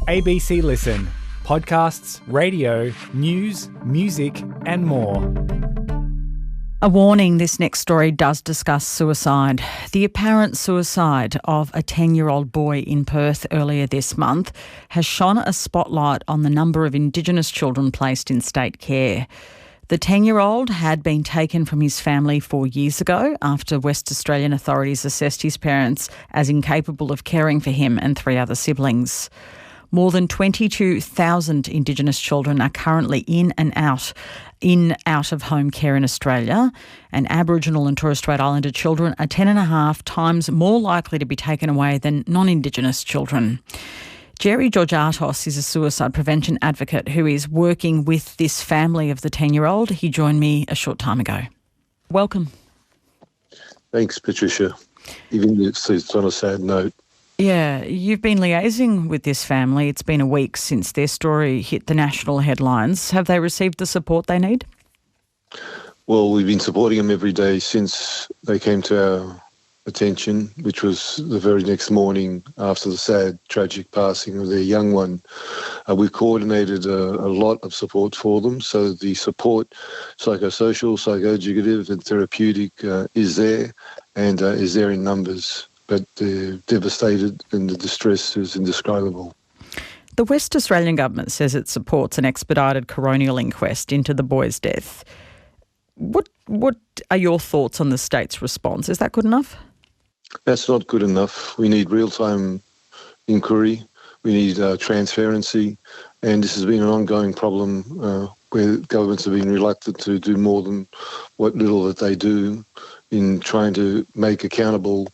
ABC Listen. Podcasts, radio, news, music and more. A warning, this next story does discuss suicide. The apparent suicide of a 10-year-old boy in Perth earlier this month has shone a spotlight on the number of Indigenous children placed in state care. The 10-year-old had been taken from his family 4 years ago after West Australian authorities assessed his parents as incapable of caring for him and 3 other siblings. More than 22,000 Indigenous children are currently in and out of home care in Australia, and Aboriginal and Torres Strait Islander children are 10.5 times more likely to be taken away than non-Indigenous children. Gerry Georgatos is a suicide prevention advocate who is working with this family of the 10-year-old. He joined me a short time ago. Welcome. Thanks, Patricia. Even if it's on a sad note. Yeah, you've been liaising with this family. It's been a week since their story hit the national headlines. Have they received the support they need? Well, we've been supporting them every day since they came to our attention, which was the very next morning after the sad, tragic passing of their young one. We've coordinated a lot of support for them. So the support, psychosocial, psychoeducative and therapeutic is there and is there in numbers. But they're devastated and the distress is indescribable. The West Australian government says it supports an expedited coronial inquest into the boy's death. What are your thoughts on the state's response? Is that good enough? That's not good enough. We need real-time inquiry. We need transparency. And this has been an ongoing problem where governments have been reluctant to do more than what little that they do in trying to make accountable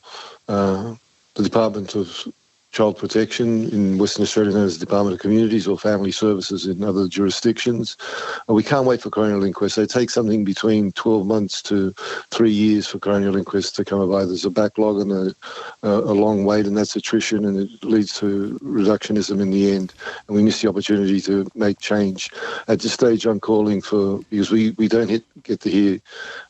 the Department of Child Protection in Western Australia, known as the Department of Communities or Family Services in other jurisdictions. We can't wait for coronial inquests. They take something between 12 months to 3 years for coronial inquests to come about. There's a backlog and a long wait, and that's attrition, and it leads to reductionism in the end. And we miss the opportunity to make change. At this stage, I'm calling for, because we don't get to hear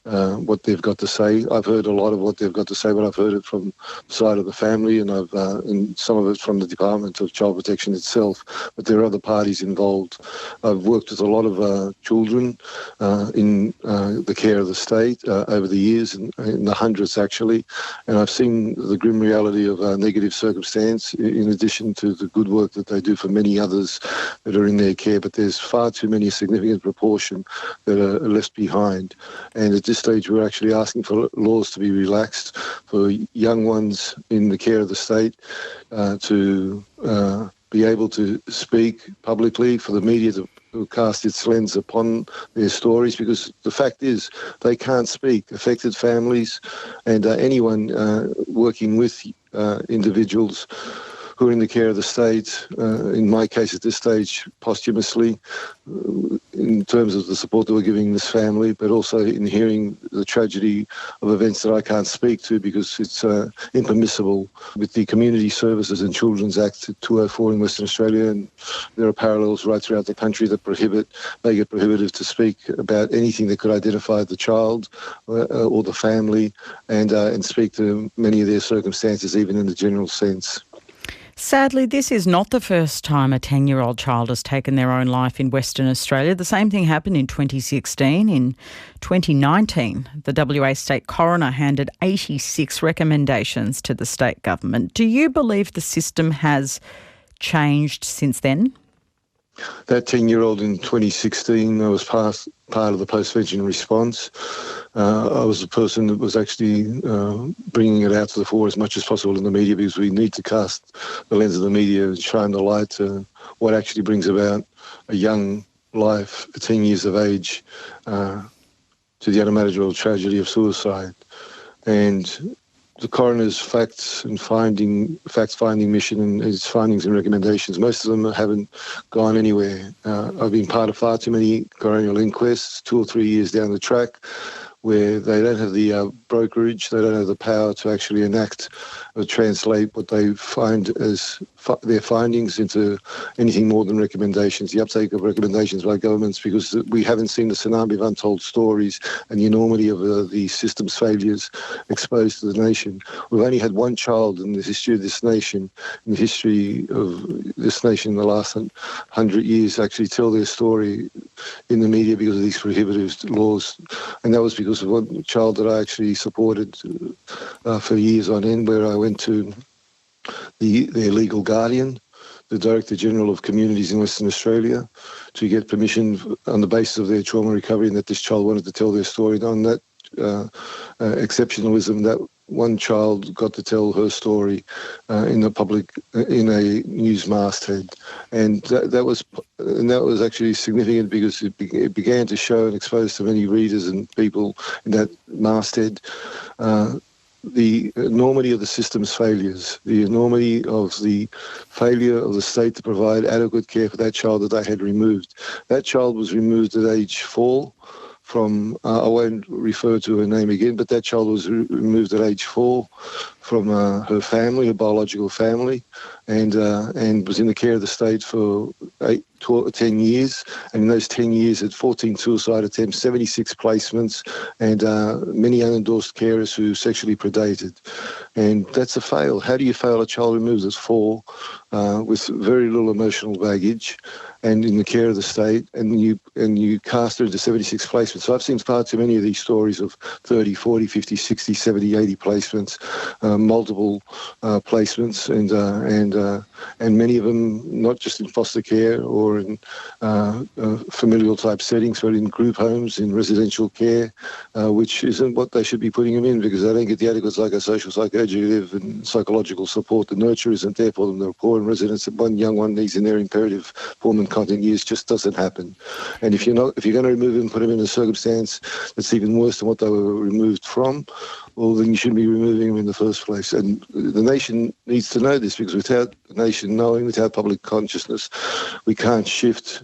what they've got to say. I've heard a lot of what they've got to say, but I've heard it from the side of the family, and and some of it from the Department of Child Protection itself, but there are other parties involved. I've worked with a lot of children in the care of the state over the years, in the hundreds actually, and I've seen the grim reality of negative circumstance in addition to the good work that they do for many others that are in their care, but there's far too many, a significant proportion that are left behind. And at this stage we're actually asking for laws to be relaxed for young ones in the care of the state to be able to speak publicly, for the media to cast its lens upon their stories, because the fact is they can't speak. Affected families and anyone working with individuals who are in the care of the state, in my case at this stage posthumously, in terms of the support that we're giving this family, but also in hearing the tragedy of events that I can't speak to because it's impermissible with the Community Services and Children's Act 204 in Western Australia, and there are parallels right throughout the country that make it prohibitive to speak about anything that could identify the child or the family and speak to many of their circumstances, even in the general sense. Sadly, this is not the first time a 10-year-old child has taken their own life in Western Australia. The same thing happened in 2016. In 2019, the WA State Coroner handed 86 recommendations to the state government. Do you believe the system has changed since then? That 10-year-old in 2016, I was part of the post-vention response. I was the person that was actually bringing it out to the fore as much as possible in the media, because we need to cast the lens of the media and shine the light to what actually brings about a young life at 10 years of age to the unmanageable tragedy of suicide. And the coroner's fact-finding mission and his findings and recommendations, most of them haven't gone anywhere. I've been part of far too many coronial inquests, 2 or 3 years down the track, where they don't have the brokerage, they don't have the power to actually enact or translate what they find as their findings into anything more than recommendations, the uptake of recommendations by governments, because we haven't seen the tsunami of untold stories and the enormity of the system's failures exposed to the nation. We've only had one child in the history of this nation, in the history of this nation in the last 100 years, actually tell their story in the media because of these prohibitive laws. And that was because of one child that I actually supported for years on end, where I went to their legal guardian, the Director General of Communities in Western Australia, to get permission on the basis of their trauma recovery and that this child wanted to tell their story. And on that exceptionalism, that one child got to tell her story in the public, in a news masthead, and that was actually significant because it began to show and expose to many readers and people in that masthead the enormity of the system's failures, the enormity of the failure of the state to provide adequate care for that child that they had removed. That child was removed at age 4 from, I won't refer to her name again, but that child was removed at age 4 from her family, her biological family, and was in the care of the state for 10 years. And in those 10 years had 14 suicide attempts, 76 placements, and many unendorsed carers who sexually predated. And that's a fail. How do you fail a child removed at 4 with very little emotional baggage and in the care of the state, and you cast her into 76 placements? So I've seen far too many of these stories of 30, 40, 50, 60, 70, 80 placements, multiple placements, and many of them not just in foster care or in familial type settings, but in group homes, in residential care, which isn't what they should be putting them in, because they don't get the adequate psychosocial, psychoeducative and psychological support. The nurture isn't there for them. They're poor in residence. One young one needs in their imperative form and content years just doesn't happen. And if you're going to remove them, put them in a circumstance that's even worse than what they were removed from, well, then you shouldn't be removing them in the first place. And the nation needs to know this, because without the nation knowing, without public consciousness, we can't shift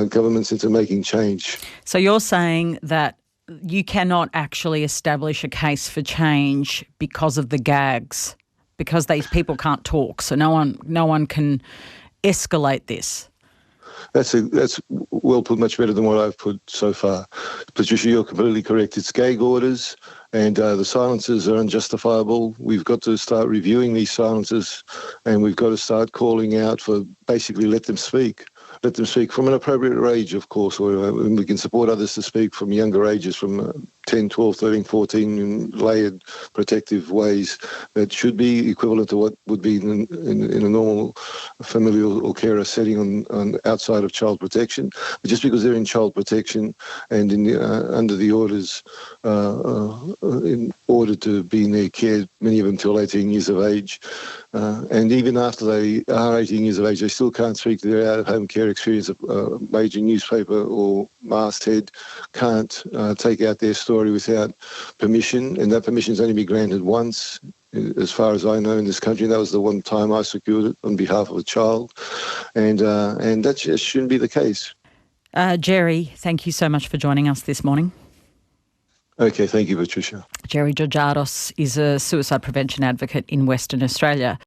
governments into making change. So you're saying that you cannot actually establish a case for change because of the gags, because these people can't talk, so no one can escalate this. That's well put, much better than what I've put so far. Patricia, you're completely correct. It's gag orders, and the silences are unjustifiable. We've got to start reviewing these silences, and we've got to start calling out for basically let them speak. Let them speak from an appropriate age, of course, or we can support others to speak from younger ages, from 10, 12, 13, 14, in layered protective ways that should be equivalent to what would be in a normal familial or carer setting on outside of child protection. But just because they're in child protection and under the orders in order to be in their care, many of them till 18 years of age, and even after they are 18 years of age, they still can't speak to their out-of-home care experience. A major newspaper or masthead can't take out their story without permission, and that permission's only been granted once, as far as I know, in this country. That was the one time I secured it on behalf of a child, and that just shouldn't be the case. Gerry, thank you so much for joining us this morning. Okay, thank you, Patricia. Gerry Georgatos is a suicide prevention advocate in Western Australia.